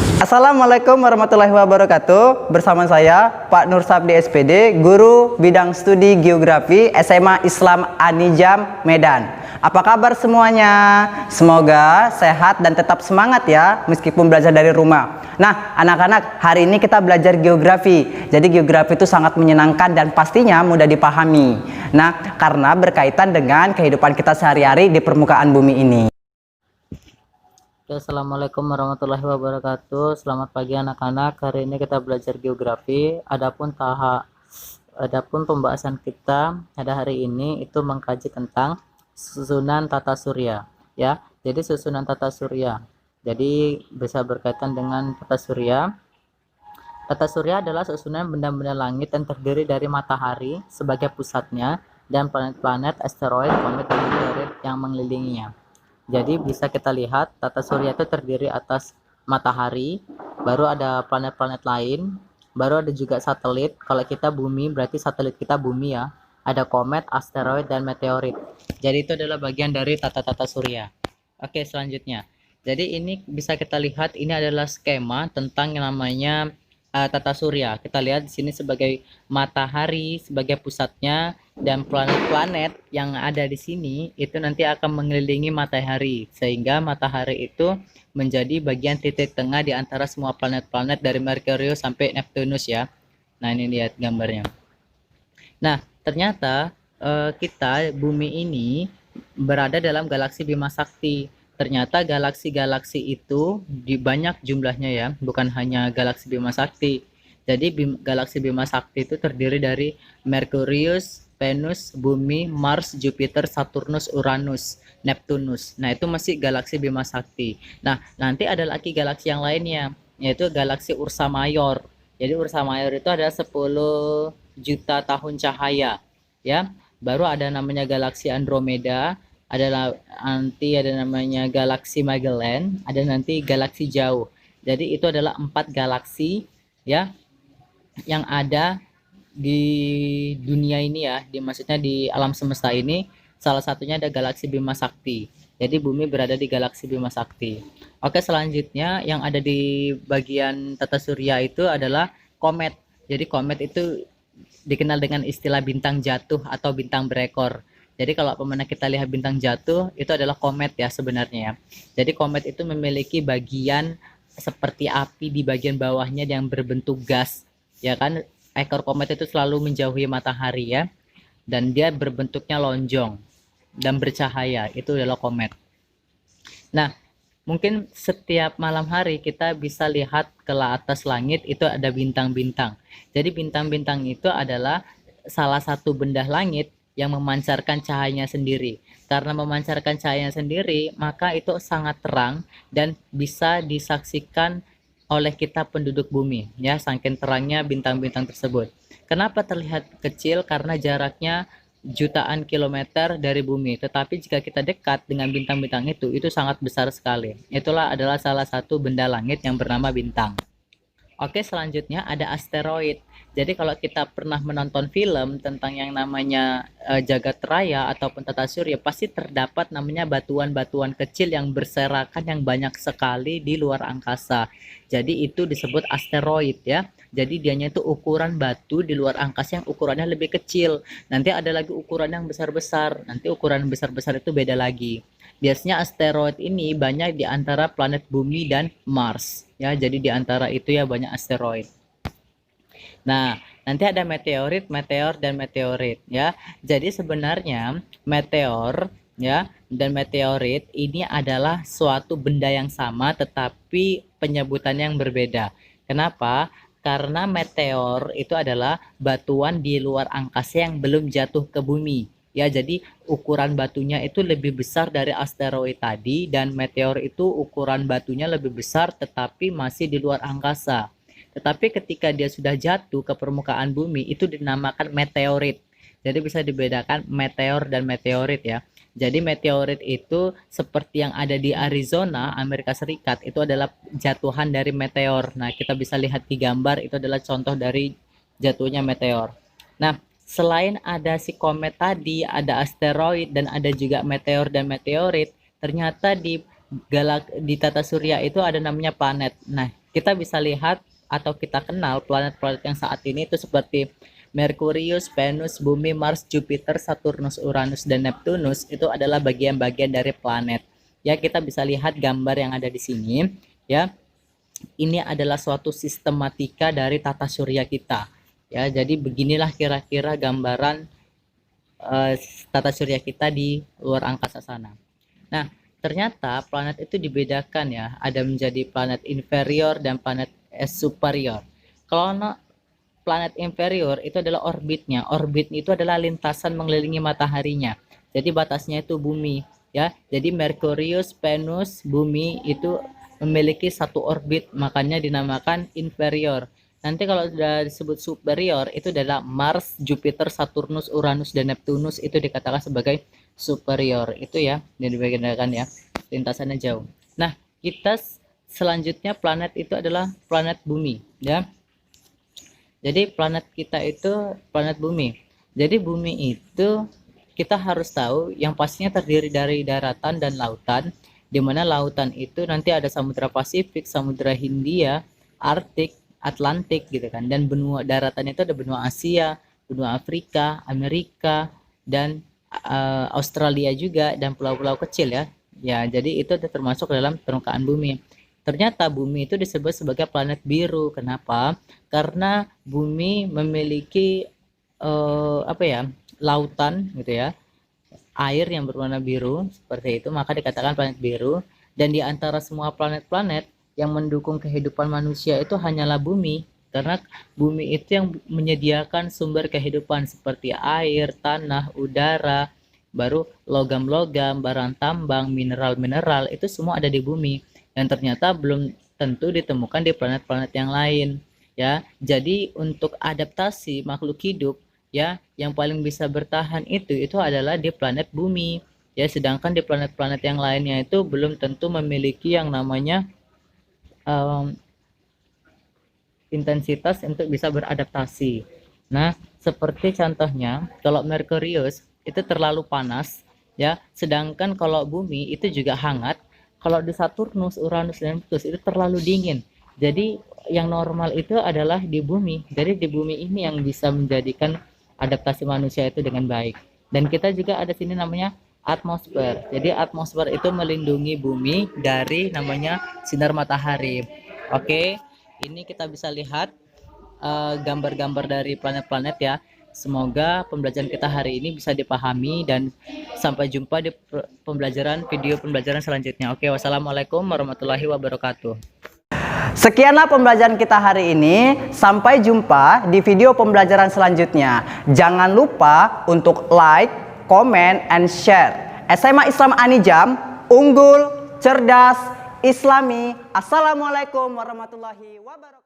Assalamualaikum warahmatullahi wabarakatuh. Bersama saya Pak Nur Sabdi SPD, Guru Bidang Studi Geografi SMA Islam Anijam Medan. Apa kabar semuanya? Semoga sehat dan tetap semangat ya meskipun belajar dari rumah. Nah anak-anak, hari ini kita belajar geografi. Jadi geografi itu sangat menyenangkan dan pastinya mudah dipahami. Nah karena berkaitan dengan kehidupan kita sehari-hari di permukaan bumi ini. Assalamualaikum warahmatullahi wabarakatuh. Selamat pagi anak-anak. Hari ini kita belajar geografi. Adapun pembahasan kita pada hari ini itu mengkaji tentang susunan tata surya ya. Jadi susunan tata surya. Jadi bisa berkaitan dengan tata surya. Tata surya adalah susunan benda-benda langit yang terdiri dari matahari sebagai pusatnya dan planet-planet, asteroid, komet, dan meteorit yang mengelilinginya. Jadi bisa kita lihat tata surya itu terdiri atas matahari, baru ada planet-planet lain, baru ada juga satelit. Kalau kita bumi berarti satelit kita bumi ya. Ada komet, asteroid, dan meteorit. Jadi itu adalah bagian dari tata surya. Oke, selanjutnya. Jadi ini bisa kita lihat ini adalah skema tentang yang namanya tata surya. Kita lihat di sini sebagai matahari sebagai pusatnya dan planet-planet yang ada di sini itu nanti akan mengelilingi matahari sehingga matahari itu menjadi bagian titik tengah di antara semua planet-planet dari Merkurius sampai Neptunus ya. Nah, ini lihat gambarnya. Nah, ternyata kita bumi ini berada dalam galaksi Bima Sakti. Ternyata galaksi-galaksi itu banyak jumlahnya ya, bukan hanya galaksi Bima Sakti. Jadi galaksi Bima Sakti itu terdiri dari Merkurius, Venus, Bumi, Mars, Jupiter, Saturnus, Uranus, Neptunus. Nah, itu masih galaksi Bima Sakti. Nah, nanti ada lagi galaksi yang lainnya, yaitu galaksi Ursa Mayor. Jadi Ursa Mayor itu ada 10 juta tahun cahaya ya. Baru ada namanya galaksi Andromeda, ada namanya galaksi Magellan, ada nanti galaksi jauh. Jadi itu adalah 4 galaksi ya yang ada di dunia ini ya, maksudnya di alam semesta ini. Salah satunya ada galaksi Bima Sakti. Jadi bumi berada di galaksi Bima Sakti. Oke, selanjutnya yang ada di bagian tata surya itu adalah komet. Jadi komet itu dikenal dengan istilah bintang jatuh atau bintang berekor. Jadi kalau pernah kita lihat bintang jatuh itu adalah komet ya sebenarnya ya. Jadi komet itu memiliki bagian seperti api di bagian bawahnya yang berbentuk gas ya kan. Ekor komet itu selalu menjauhi matahari ya, dan dia berbentuknya lonjong dan bercahaya. Itu adalah komet. Nah, mungkin setiap malam hari kita bisa lihat ke atas langit itu ada bintang-bintang. Jadi bintang-bintang itu adalah salah satu benda langit yang memancarkan cahayanya sendiri. Karena memancarkan cahayanya sendiri, maka itu sangat terang dan bisa disaksikan oleh kita penduduk bumi ya, saking terangnya bintang-bintang tersebut. Kenapa terlihat kecil? Karena jaraknya jutaan kilometer dari bumi, tetapi jika kita dekat dengan bintang-bintang itu sangat besar sekali. Itulah adalah salah satu benda langit yang bernama bintang. Oke, selanjutnya ada asteroid. Jadi kalau kita pernah menonton film tentang yang namanya jagat raya ataupun tata surya, pasti terdapat namanya batuan-batuan kecil yang berserakan yang banyak sekali di luar angkasa. Jadi itu disebut asteroid ya. Jadi dianya itu ukuran batu di luar angkasa yang ukurannya lebih kecil. Nanti ada lagi ukuran yang besar-besar. Nanti ukuran besar-besar itu beda lagi. Biasanya asteroid ini banyak di antara planet Bumi dan Mars ya. Jadi di antara itu ya banyak asteroid. Nah, nanti ada meteorit, meteor, dan meteorit ya. Jadi sebenarnya meteor ya dan meteorit ini adalah suatu benda yang sama tetapi penyebutannya yang berbeda. Kenapa? Karena meteor itu adalah batuan di luar angkasa yang belum jatuh ke bumi. Ya, jadi ukuran batunya itu lebih besar dari asteroid tadi, dan meteor itu ukuran batunya lebih besar tetapi masih di luar angkasa. Tetapi ketika dia sudah jatuh ke permukaan bumi itu dinamakan meteorit. Jadi bisa dibedakan meteor dan meteorit ya. Jadi meteorit itu seperti yang ada di Arizona, Amerika Serikat, itu adalah jatuhan dari meteor. Nah, kita bisa lihat di gambar itu adalah contoh dari jatuhnya meteor. Nah, selain ada si komet tadi, ada asteroid, dan ada juga meteor dan meteorit, ternyata di tata surya itu ada namanya planet. Nah, kita bisa lihat atau kita kenal planet-planet yang saat ini itu seperti Merkurius, Venus, Bumi, Mars, Jupiter, Saturnus, Uranus, dan Neptunus itu adalah bagian-bagian dari planet. Ya, kita bisa lihat gambar yang ada di sini. Ya, ini adalah suatu sistematika dari tata surya kita. Ya, jadi beginilah kira-kira gambaran tata surya kita di luar angkasa sana. Nah, ternyata planet itu dibedakan ya, ada menjadi planet inferior dan planet superior. Kalau planet inferior itu adalah orbitnya. Orbit itu adalah lintasan mengelilingi mataharinya. Jadi batasnya itu bumi ya. Jadi Merkurius, Venus, bumi itu memiliki satu orbit, makanya dinamakan inferior. Nanti kalau sudah disebut superior itu adalah Mars, Jupiter, Saturnus, Uranus, dan Neptunus itu dikatakan sebagai superior. Itu ya yang dibedakan ya, lintasannya jauh. Nah, kita selanjutnya planet itu adalah planet bumi ya. Jadi planet kita itu planet bumi. Jadi bumi itu kita harus tahu yang pastinya terdiri dari daratan dan lautan, di mana lautan itu nanti ada Samudra Pasifik, Samudra Hindia, Arktik, Atlantik gitu kan. Dan benua daratan itu ada benua Asia, benua Afrika, Amerika, dan Australia juga, dan pulau-pulau kecil ya. Ya, jadi itu termasuk dalam permukaan bumi. Ternyata bumi itu disebut sebagai planet biru. Kenapa? Karena bumi memiliki lautan gitu ya, air yang berwarna biru seperti itu, maka dikatakan planet biru. Dan di antara semua planet-planet yang mendukung kehidupan manusia itu hanyalah bumi, karena bumi itu yang menyediakan sumber kehidupan seperti air, tanah, udara, baru logam-logam, barang tambang, mineral-mineral itu semua ada di bumi. Dan ternyata belum tentu ditemukan di planet-planet yang lain ya. Jadi untuk adaptasi makhluk hidup ya yang paling bisa bertahan itu adalah di planet bumi ya, sedangkan di planet-planet yang lainnya itu belum tentu memiliki yang namanya intensitas untuk bisa beradaptasi. Nah, seperti contohnya kalau Merkurius itu terlalu panas ya, sedangkan kalau bumi itu juga hangat. Kalau di Saturnus, Uranus, dan Neptunus itu terlalu dingin. Jadi yang normal itu adalah di bumi. Jadi di bumi ini yang bisa menjadikan adaptasi manusia itu dengan baik. Dan kita juga ada sini namanya atmosfer. Jadi atmosfer itu melindungi bumi dari namanya sinar matahari. Oke, ini kita bisa lihat gambar-gambar dari planet-planet ya. Semoga pembelajaran kita hari ini bisa dipahami, dan sampai jumpa di video pembelajaran selanjutnya. Oke, wassalamualaikum warahmatullahi wabarakatuh. Sekianlah pembelajaran kita hari ini. Sampai jumpa di video pembelajaran selanjutnya. Jangan lupa untuk like, comment, and share. SMA Islam Anijam, unggul, cerdas, Islami. Assalamualaikum warahmatullahi wabarakatuh.